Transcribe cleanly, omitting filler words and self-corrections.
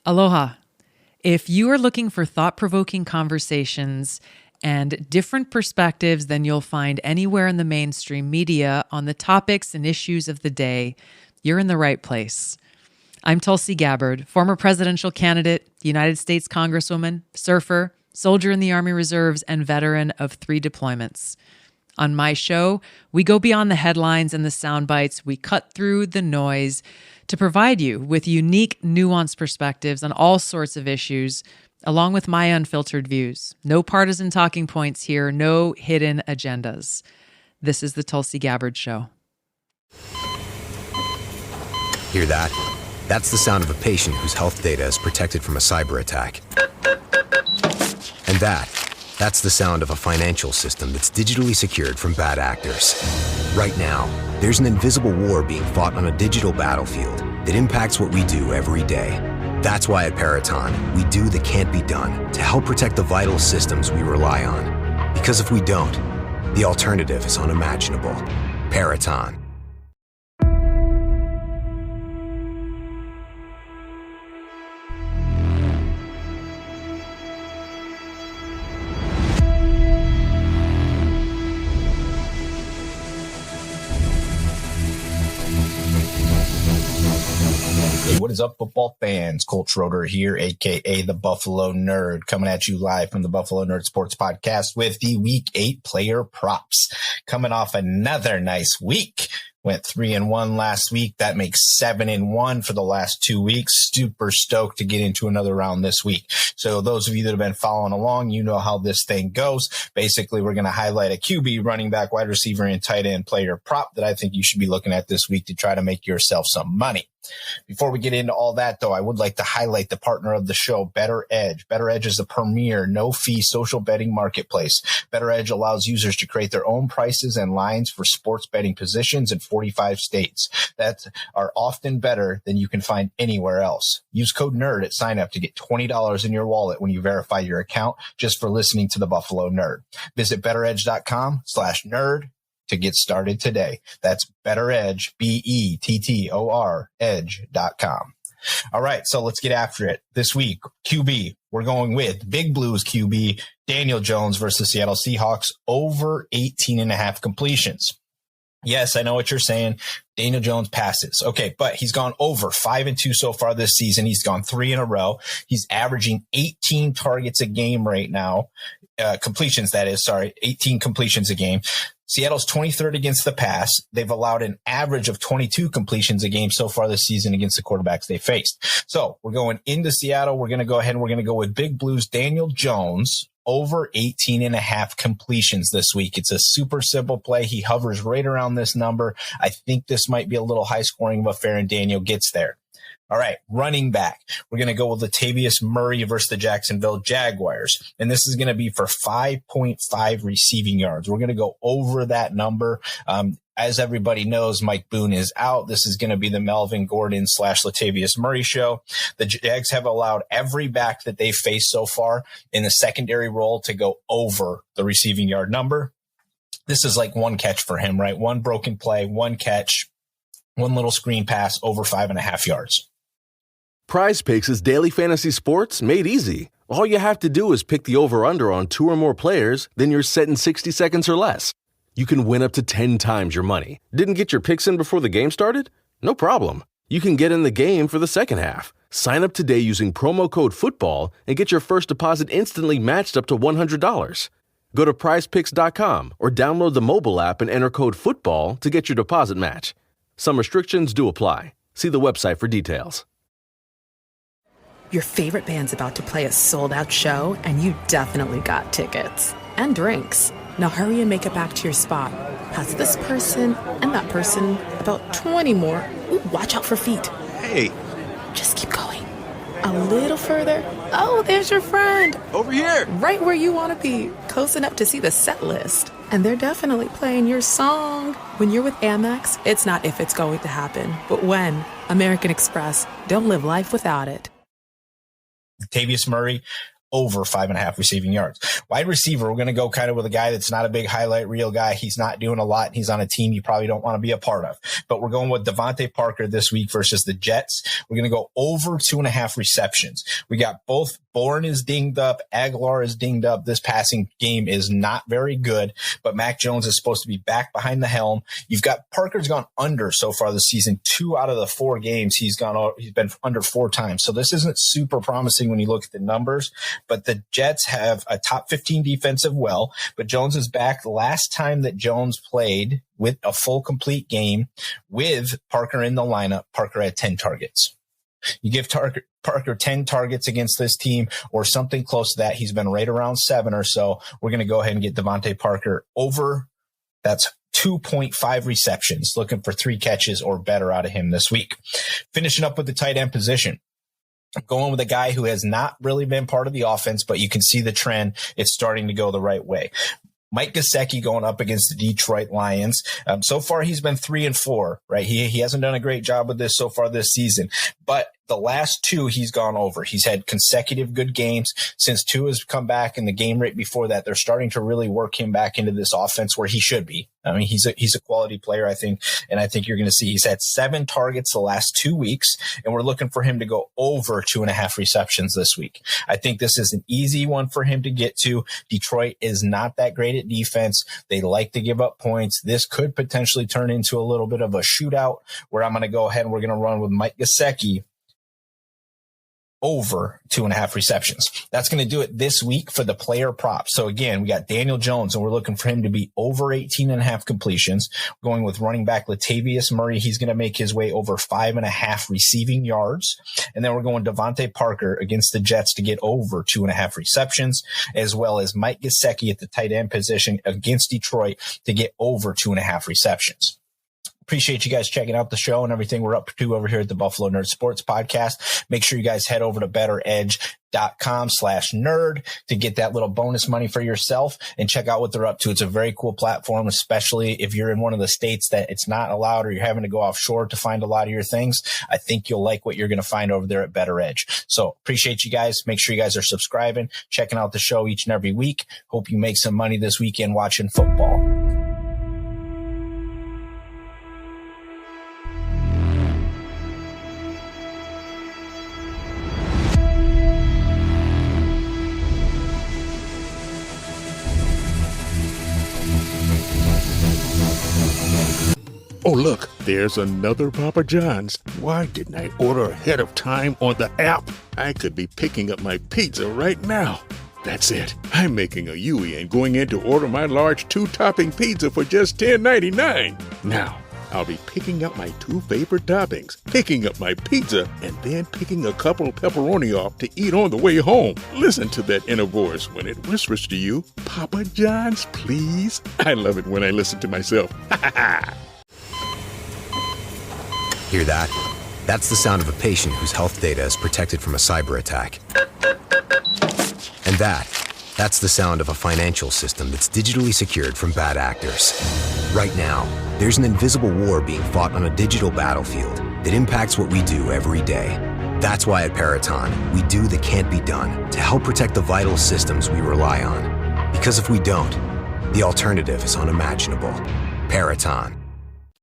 Aloha. If you are looking for thought-provoking conversations and different perspectives than you'll find anywhere in the mainstream media on the topics and issues of the day, you're in the right place. I'm Tulsi Gabbard, former presidential candidate, United States Congresswoman, surfer, soldier in the Army Reserves, and veteran of 3 deployments. On my show, we go beyond the headlines and the sound bites. We cut through the noise to provide you with unique, nuanced perspectives on all sorts of issues, along with my unfiltered views. No partisan talking points here, no hidden agendas. This is the Tulsi Gabbard Show. Hear that? That's the sound of a patient whose health data is protected from a cyber attack. And that's the sound of a financial system that's digitally secured from bad actors. Right now, there's an invisible war being fought on a digital battlefield that impacts what we do every day. That's why at Peraton, we do the can't be done to help protect the vital systems we rely on. Because if we don't, the alternative is unimaginable. Peraton. What is up, football fans? Colt Schroeder here, a.k.a. the Buffalo Nerd, coming at you live from the Buffalo Nerd Sports Podcast with the Week 8 player props. Coming off another nice week. Went 3-1 last week. That makes 7-1 for the last 2 weeks. Super stoked to get into another round this week. So those of you that have been following along, you know how this thing goes. Basically, we're going to highlight a QB, running back, wide receiver, and tight end player prop that I think you should be looking at this week to try to make yourself some money. Before we get into all that, though, I would like to highlight the partner of the show, BettorEdge. BettorEdge is the premier no-fee social betting marketplace. BettorEdge allows users to create their own prices and lines for sports betting positions in 45 states that are often better than you can find anywhere else. Use code NERD at sign up to get $20 in your wallet when you verify your account just for listening to the Buffalo Nerd. Visit BettorEdge.com/nerd to get started today. That's BettorEdge, BETTOR, edge.com. All right, so let's get after it. This week, QB, we're going with Big Blues QB, Daniel Jones versus Seattle Seahawks, over 18.5 completions. Yes, I know what you're saying. Daniel Jones passes. Okay, but he's gone over 5-2 so far this season. He's gone 3 in a row. He's averaging 18 targets a game right now. Completions, that is, 18 completions a game. Seattle's 23rd against the pass. They've allowed an average of 22 completions a game so far this season against the quarterbacks they faced. So we're going into Seattle. We're going to go ahead and we're going to go with Big Blues Daniel Jones over 18.5 completions this week. It's a super simple play. He hovers right around this number. I think this might be a little high scoring of affair, and Daniel gets there. All right, running back. We're going to go with Latavius Murray versus the Jacksonville Jaguars. And this is going to be for 5.5 receiving yards. We're going to go over that number. As everybody knows, Mike Boone is out. This is going to be the Melvin Gordon / Latavius Murray show. The Jags have allowed every back that they've faced so far in the secondary role to go over the receiving yard number. This is like one catch for him, right? One broken play, one catch, one little screen pass over 5.5 yards. PrizePicks is daily fantasy sports made easy. All you have to do is pick the over-under on 2 or more players, then you're set in 60 seconds or less. You can win up to 10 times your money. Didn't get your picks in before the game started? No problem. You can get in the game for the second half. Sign up today using promo code FOOTBALL and get your first deposit instantly matched up to $100. Go to prizepicks.com or download the mobile app and enter code FOOTBALL to get your deposit match. Some restrictions do apply. See the website for details. Your favorite band's about to play a sold-out show, and you definitely got tickets. And drinks. Now hurry and make it back to your spot. Pass this person and that person, about 20 more. Ooh, watch out for feet. Hey! Just keep going. A little further. Oh, there's your friend. Over here! Right where you want to be. Close enough to see the set list. And they're definitely playing your song. When you're with Amex, it's not if it's going to happen, but when. American Express. Don't live life without it. Latavius Murray, over 5.5 receiving yards. Wide receiver, we're going to go kind of with a guy that's not a big highlight reel guy. He's not doing a lot. He's on a team you probably don't want to be a part of. But we're going with DeVante Parker this week versus the Jets. We're going to go over 2.5 receptions. We got both. Bourne is dinged up. Aguilar is dinged up. This passing game is not very good, but Mac Jones is supposed to be back behind the helm. You've got Parker's gone under so far this season. 2 out of the 4 games he's been under 4 times. So this isn't super promising when you look at the numbers, but the Jets have a top 15 defensive well, but Jones is back. The last time that Jones played with a full complete game with Parker in the lineup, Parker had 10 targets. You give Parker 10 targets against this team or something close to that. He's been right around 7 or so. We're going to go ahead and get DeVante Parker over. That's 2.5 receptions, looking for 3 catches or better out of him this week. Finishing up with the tight end position. I'm going with a guy who has not really been part of the offense, but you can see the trend. It's starting to go the right way. Mike Gesicki going up against the Detroit Lions. So far, he's been 3-4, right? He hasn't done a great job with this so far this season, but the last 2 he's gone over. He's had consecutive good games since 2 has come back, and the game right before that, they're starting to really work him back into this offense where he should be. I mean, he's a quality player, I think, and I think you're going to see he's had 7 targets the last 2 weeks, and we're looking for him to go over 2.5 receptions this week. I think this is an easy one for him to get to. Detroit is not that great at defense. They like to give up points. This could potentially turn into a little bit of a shootout where I'm going to go ahead and we're going to run with Mike Gesicki over 2.5 receptions. That's going to do it this week for the player props. So again, we got Daniel Jones, and we're looking for him to be over 18.5 completions. We're going with running back Latavius Murray. He's going to make his way over 5.5 receiving yards. And then we're going DeVante Parker against the Jets to get over 2.5 receptions, as well as Mike Gesicki at the tight end position against Detroit to get over 2.5 receptions. Appreciate you guys checking out the show and everything we're up to over here at the Buffalo Nerd Sports Podcast. Make sure you guys head over to BettorEdge.com/nerd to get that little bonus money for yourself and check out what they're up to. It's a very cool platform, especially if you're in one of the states that it's not allowed or you're having to go offshore to find a lot of your things. I think you'll like what you're going to find over there at BettorEdge. So appreciate you guys. Make sure you guys are subscribing, checking out the show each and every week. Hope you make some money this weekend watching football. Oh, look, there's another Papa John's. Why didn't I order ahead of time on the app? I could be picking up my pizza right now. That's it. I'm making a Yui and going in to order my large 2-topping pizza for just $10.99. Now, I'll be picking up my 2 favorite toppings, picking up my pizza, and then picking a couple of pepperoni off to eat on the way home. Listen to that inner voice when it whispers to you, Papa John's, please. I love it when I listen to myself. Ha ha ha! Hear that? That's the sound of a patient whose health data is protected from a cyber attack. And that's the sound of a financial system that's digitally secured from bad actors. Right now, there's an invisible war being fought on a digital battlefield that impacts what we do every day. That's why at Peraton, we do the can't be done to help protect the vital systems we rely on. Because if we don't, the alternative is unimaginable. Peraton.